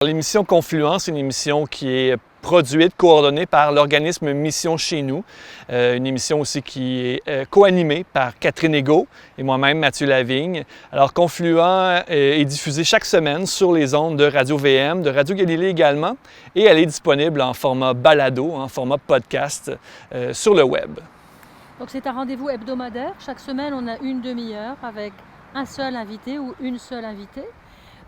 L'émission Confluence, c'est une émission qui est produite, coordonnée par l'organisme Mission Chez Nous, une émission aussi qui est co-animée par Catherine Egault et moi-même, Mathieu Lavigne. Alors, Confluent est diffusé chaque semaine sur les ondes de Radio-VM, de Radio Galilée également, et elle est disponible en format balado, en format podcast sur le web. Donc c'est un rendez-vous hebdomadaire. Chaque semaine, on a une demi-heure avec un seul invité ou une seule invitée.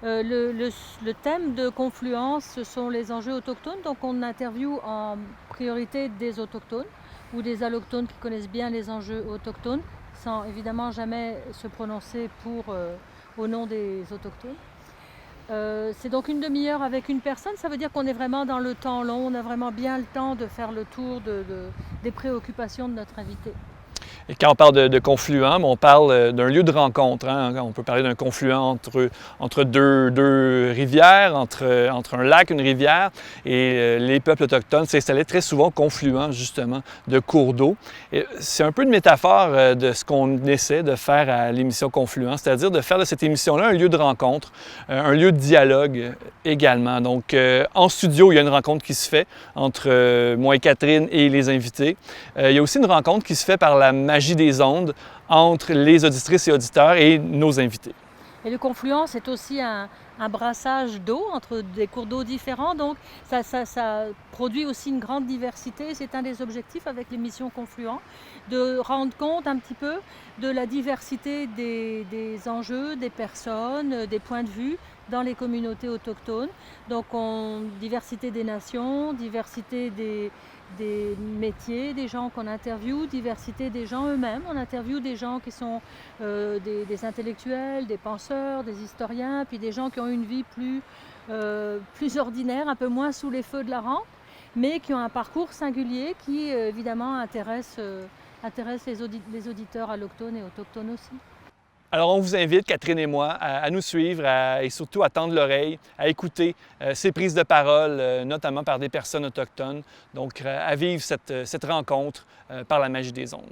Le thème de Confluence, ce sont les enjeux autochtones. Donc on interviewe en priorité des autochtones ou des allochtones qui connaissent bien les enjeux autochtones, sans évidemment jamais se prononcer au nom des autochtones. C'est donc une demi-heure avec une personne. Ça veut dire qu'on est vraiment dans le temps long. On a vraiment bien le temps de faire le tour des préoccupations de notre invité. Et quand on parle de confluent, on parle d'un lieu de rencontre. On peut parler d'un confluent entre deux rivières, entre un lac, une rivière. Et les peuples autochtones s'installaient très souvent confluents, justement, de cours d'eau. C'est un peu une métaphore de ce qu'on essaie de faire à l'émission Confluent, c'est-à-dire de faire de cette émission-là un lieu de rencontre, un lieu de dialogue également. Donc, en studio, il y a une rencontre qui se fait entre moi et Catherine et les invités. Il y a aussi une rencontre qui se fait par la magie des ondes entre les auditrices et auditeurs et nos invités. Et le confluent, c'est aussi un brassage d'eau entre des cours d'eau différents, donc ça produit aussi une grande diversité. C'est un des objectifs avec l'émission Confluent, de rendre compte un petit peu de la diversité des enjeux, des personnes, des points de vue dans les communautés autochtones. Donc diversité des nations, diversité des métiers, des gens qu'on interviewe, diversité des gens eux-mêmes. On interviewe des gens qui sont des intellectuels, des penseurs, des historiens, puis des gens qui ont une vie plus ordinaire, un peu moins sous les feux de la rampe, mais qui ont un parcours singulier qui évidemment intéresse les auditeurs allochtones et autochtones aussi. Alors, on vous invite, Catherine et moi, à nous suivre et surtout à tendre l'oreille, à écouter ces prises de parole, notamment par des personnes autochtones, donc à vivre cette rencontre par la magie des ondes.